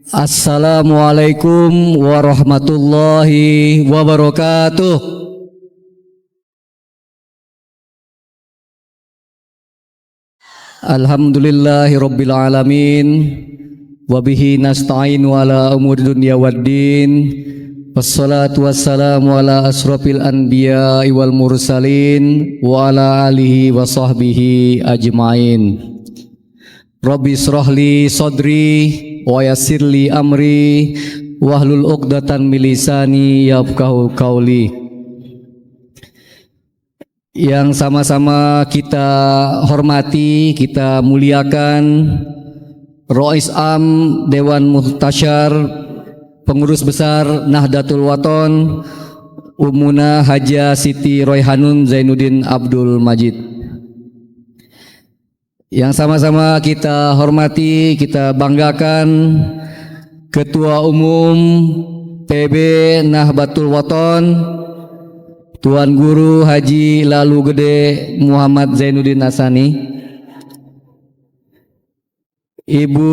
Assalamualaikum warahmatullahi wabarakatuh. Alhamdulillahi rabbil alamin. Wabihi nasta'inu ala umuri dunya waddin. Wassalatu wassalamu ala asrafil anbiya'i wal mursalin wa ala alihi wa sahbihi ajma'in. Rabbi israhli sadri wa yassirli amri wahlul 'uqdatan min lisani yafqahu qauli. Yang sama-sama kita hormati, kita muliakan Rais Am Dewan Muhtasyar Pengurus Besar Nahdlatul Wathon Ummuna Haja Siti Royhanun Zainuddin Abdul Majid. Yang sama-sama kita hormati, kita banggakan Ketua Umum PB Nahdlatul Wathon Tuan Guru Haji Lalu Gede Muhammad Zainuddin Hassani, Ibu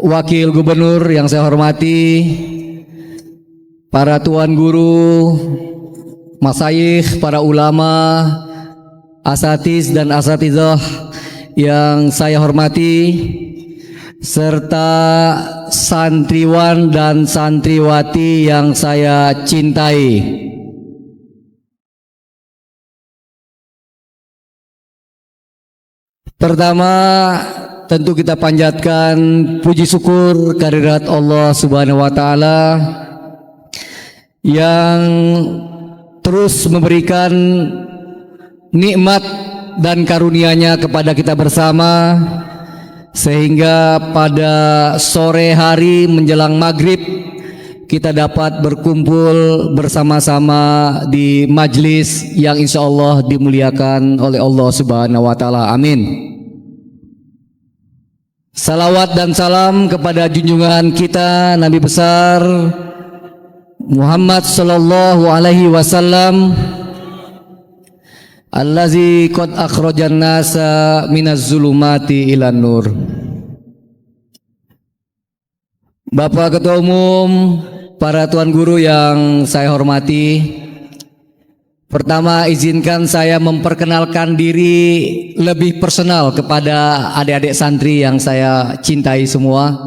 Wakil Gubernur yang saya hormati, para Tuan Guru, Masyayikh, para ulama, asatiz dan asatizah yang saya hormati, serta santriwan dan santriwati yang saya cintai. Pertama, tentu kita panjatkan puji syukur kehadirat Allah Subhanahu wa taala yang terus memberikan nikmat dan karunia-Nya kepada kita bersama, sehingga pada sore hari menjelang maghrib kita dapat berkumpul bersama-sama di majlis yang insya Allah dimuliakan oleh Allah Subhanahu wa taala. Amin. Salawat dan salam kepada junjungan kita Nabi besar Muhammad sallallahu alaihi wasallam, allazi qad akhrajan nasa minaz zulumati ilan nur. Bapak Ketua Umum, para Tuan Guru yang saya hormati, pertama izinkan saya memperkenalkan diri lebih personal kepada adik-adik santri yang saya cintai semua.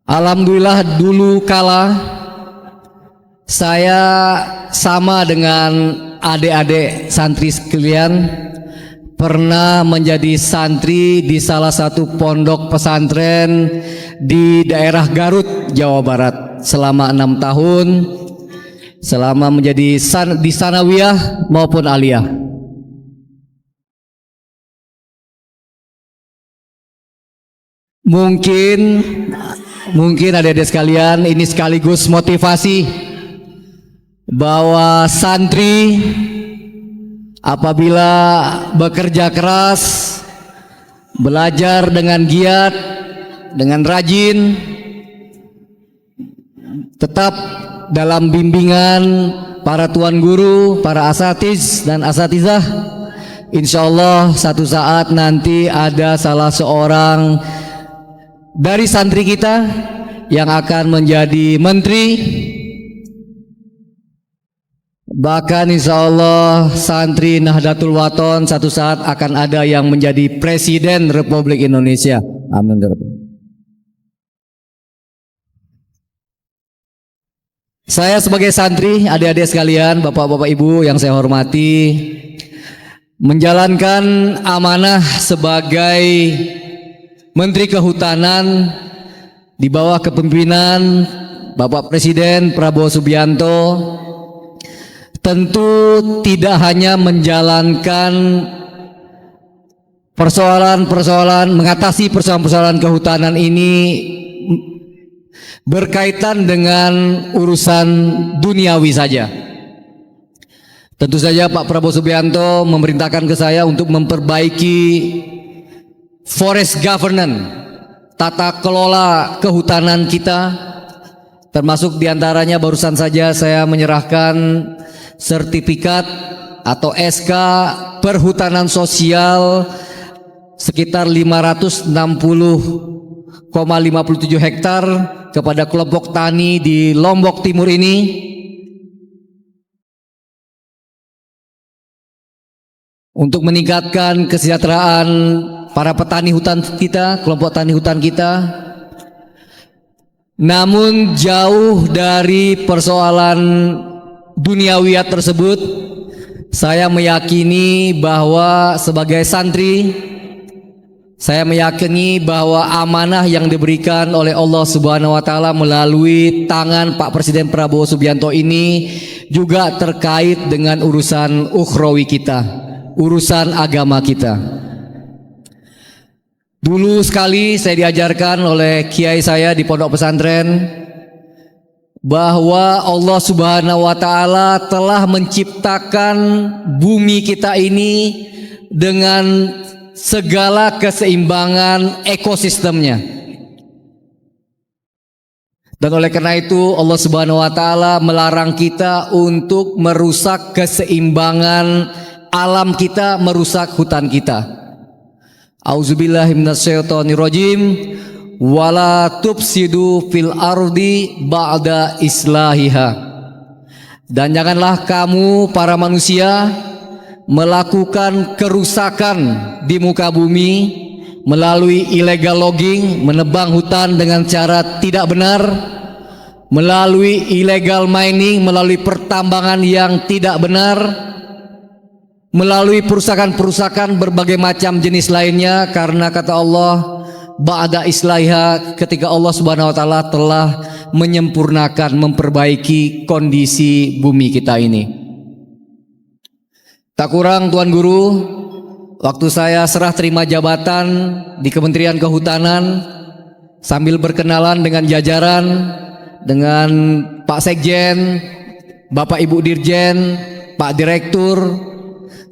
Alhamdulillah dulu kala saya sama dengan adik-adik santri sekalian pernah menjadi santri di salah satu pondok pesantren di daerah Garut, Jawa Barat selama 6 tahun, selama menjadi di sanawiyah maupun aliyah. Mungkin adik-adik sekalian, ini sekaligus motivasi bahwa santri apabila bekerja keras, belajar dengan giat, dengan rajin, tetap dalam bimbingan para tuan guru, para asatiz dan asatizah, insya Allah satu saat nanti ada salah seorang dari santri kita yang akan menjadi menteri, bahkan insya Allah santri Nahdlatul Wathon satu saat akan ada yang menjadi presiden Republik Indonesia. Amin. Saya sebagai santri, adik-adik sekalian, bapak-bapak ibu yang saya hormati, menjalankan amanah sebagai Menteri Kehutanan di bawah kepemimpinan Bapak Presiden Prabowo Subianto, tentu tidak hanya menjalankan mengatasi persoalan-persoalan kehutanan ini berkaitan dengan urusan duniawi saja. Tentu saja Pak Prabowo Subianto memerintahkan ke saya untuk memperbaiki forest governance, tata kelola kehutanan kita, termasuk diantaranya barusan saja saya menyerahkan sertifikat atau SK perhutanan sosial sekitar 560 hektar kepada kelompok tani di Lombok Timur ini untuk meningkatkan kesejahteraan para petani hutan kita, kelompok tani hutan kita. Namun jauh dari persoalan duniawiyat tersebut, saya meyakini bahwa sebagai santri, saya meyakini bahwa amanah yang diberikan oleh Allah Subhanahu wa taala melalui tangan Pak Presiden Prabowo Subianto ini juga terkait dengan urusan ukhrawi kita, urusan agama kita. Dulu sekali saya diajarkan oleh kiai saya di pondok pesantren bahwa Allah Subhanahu wa taala telah menciptakan bumi kita ini dengan segala keseimbangan ekosistemnya. Dan oleh karena itu Allah Subhanahu wa taala melarang kita untuk merusak keseimbangan alam kita, merusak hutan kita. Auzubillahi minasyaitonirrajim. Wala tufsidu fil ardi ba'da islahiha. Dan janganlah kamu para manusia melakukan kerusakan di muka bumi melalui illegal logging, menebang hutan dengan cara tidak benar, melalui illegal mining, melalui pertambangan yang tidak benar, melalui perusakan-perusakan berbagai macam jenis lainnya, karena kata Allah ba'da islahiha, ketika Allah Subhanahu wa taala telah menyempurnakan, memperbaiki kondisi bumi kita ini. Tak kurang Tuan Guru, waktu saya serah terima jabatan di Kementerian Kehutanan, sambil berkenalan dengan jajaran, dengan Pak Sekjen, Bapak Ibu Dirjen, Pak Direktur,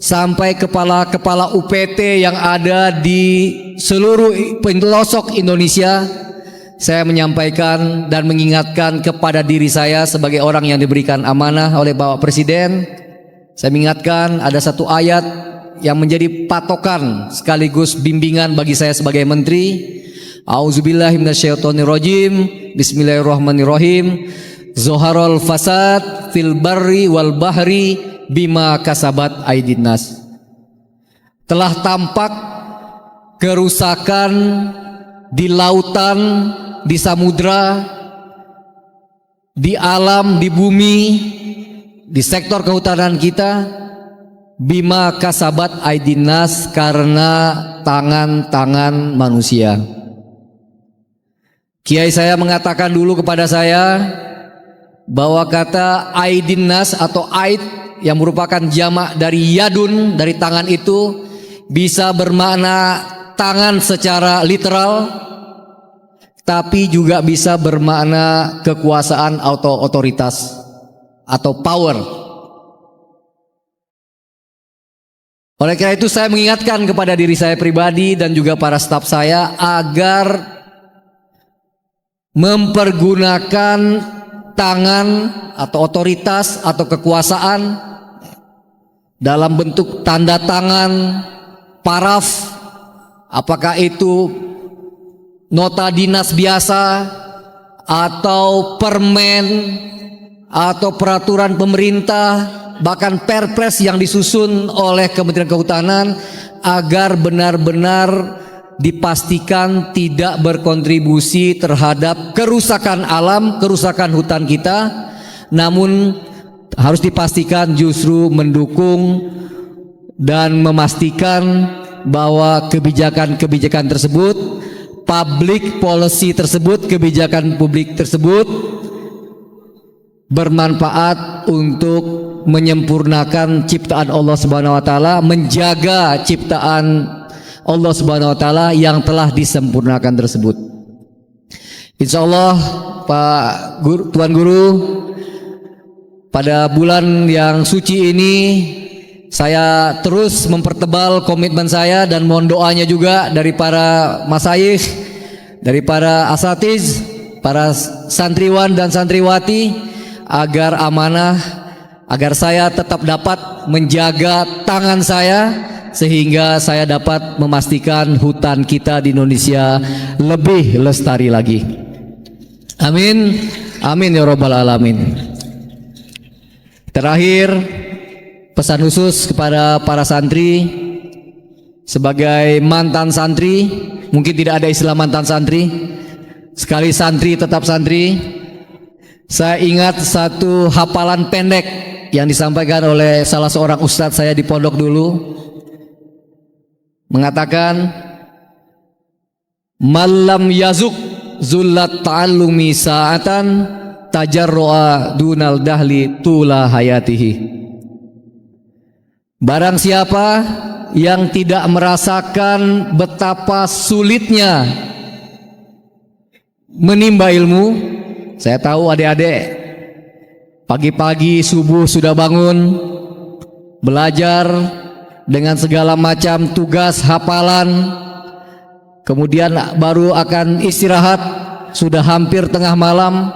sampai kepala-kepala UPT yang ada di seluruh pelosok Indonesia, saya menyampaikan dan mengingatkan kepada diri saya sebagai orang yang diberikan amanah oleh Bapak Presiden. Saya mengingatkan ada satu ayat yang menjadi patokan sekaligus bimbingan bagi saya sebagai menteri. Auzubillahi minasyaitonirrajim. Bismillahirrahmanirrahim. Zoharul fasad fil barri wal bahri bima kasabat aydin nas. Telah tampak kerusakan di lautan, di samudra, di alam, di bumi, di sektor kehutanan kita, bima kasabat aydin nas, karena tangan-tangan manusia. Kiai saya mengatakan dulu kepada saya bahwa kata aydin nas atau aid yang merupakan jamak dari yadun, dari tangan itu, bisa bermakna tangan secara literal, tapi juga bisa bermakna kekuasaan atau otoritas atau power. Oleh karena itu saya mengingatkan kepada diri saya pribadi dan juga para staf saya agar mempergunakan tangan atau otoritas atau kekuasaan dalam bentuk tanda tangan, paraf, apakah itu nota dinas biasa atau permen atau peraturan pemerintah, bahkan perpres yang disusun oleh Kementerian Kehutanan, agar benar-benar dipastikan tidak berkontribusi terhadap kerusakan alam, kerusakan hutan kita, namun harus dipastikan justru mendukung dan memastikan bahwa kebijakan-kebijakan tersebut, public policy tersebut, kebijakan publik tersebut bermanfaat untuk menyempurnakan ciptaan Allah Subhanahu wa taala, menjaga ciptaan Allah Subhanahu wa taala yang telah disempurnakan tersebut. Insyaallah Pak Guru, Tuan Guru, pada bulan yang suci ini saya terus mempertebal komitmen saya dan mohon doanya juga dari para masyayikh, dari para asatiz, para santriwan dan santriwati, agar amanah, agar saya tetap dapat menjaga tangan saya sehingga saya dapat memastikan hutan kita di Indonesia lebih lestari lagi. Amin, amin ya rabbal alamin. Terakhir, pesan khusus kepada para santri. Sebagai mantan santri, mungkin tidak ada istilah mantan santri, sekali santri tetap santri. Saya ingat satu hafalan pendek yang disampaikan oleh salah seorang ustadz saya di pondok dulu, mengatakan, malam yazuk zullat ta'allumi sa'atan tajarru'a dunal dahli tula hayatihi. Barang siapa yang tidak merasakan betapa sulitnya menimba ilmu, saya tahu adik-adik pagi-pagi subuh sudah bangun belajar dengan segala macam tugas hafalan, kemudian baru akan istirahat, sudah hampir tengah malam,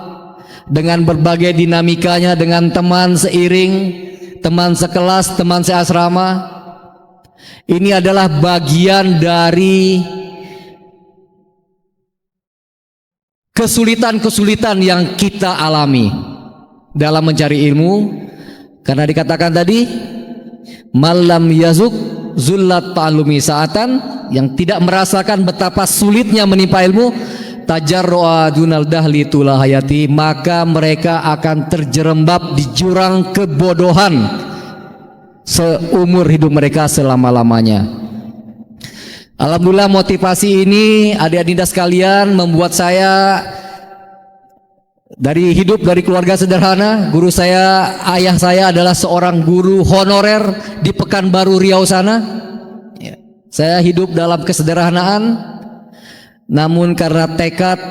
dengan berbagai dinamikanya dengan teman seiring, teman sekelas, teman seasrama. Ini adalah bagian dari kesulitan-kesulitan yang kita alami dalam mencari ilmu, karena dikatakan tadi, malam yazuk zullat ta'allumi sa'atan, yang tidak merasakan betapa sulitnya menimpa ilmu, tajarru'a dunal dahli tula hayati, maka mereka akan terjerembab di jurang kebodohan seumur hidup mereka selama-lamanya. Alhamdulillah, motivasi ini adik-adik dinda sekalian membuat saya dari hidup dari keluarga sederhana. Guru saya, ayah saya adalah seorang guru honorer di Pekanbaru Riau sana. Saya hidup dalam kesederhanaan, namun karena tekad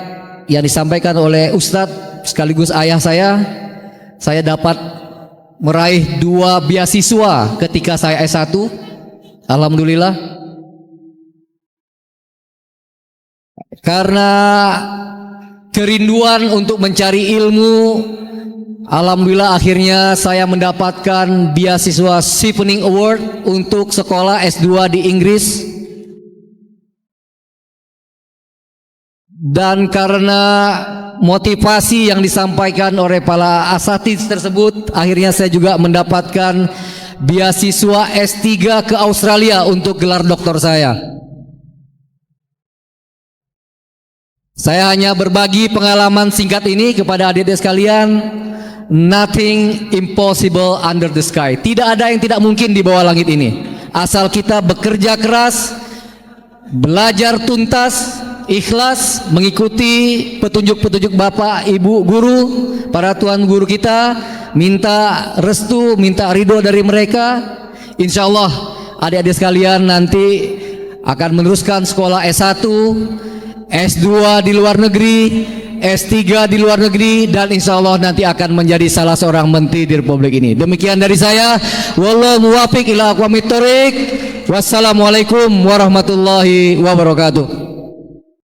yang disampaikan oleh Ustadz sekaligus ayah saya dapat meraih 2 beasiswa ketika saya S1. Alhamdulillah. Karena kerinduan untuk mencari ilmu, alhamdulillah akhirnya saya mendapatkan beasiswa Chevening Award untuk sekolah S2 di Inggris. Dan karena motivasi yang disampaikan oleh para asatidz tersebut, akhirnya saya juga mendapatkan beasiswa S3 ke Australia untuk gelar doktor saya. Saya hanya berbagi pengalaman singkat ini kepada adik-adik sekalian. Nothing impossible under the sky. Tidak ada yang tidak mungkin di bawah langit ini, asal kita bekerja keras, belajar tuntas, ikhlas, mengikuti petunjuk-petunjuk Bapak, Ibu, Guru, para Tuan Guru kita, minta restu, minta ridho dari mereka. Insya Allah adik-adik sekalian nanti akan meneruskan sekolah S1, S2 di luar negeri, S3 di luar negeri, dan insya Allah nanti akan menjadi salah seorang menteri di Republik ini. Demikian dari saya. Wallahu muwafiq ila aqwamit thoriq. Wassalamualaikum warahmatullahi wabarakatuh.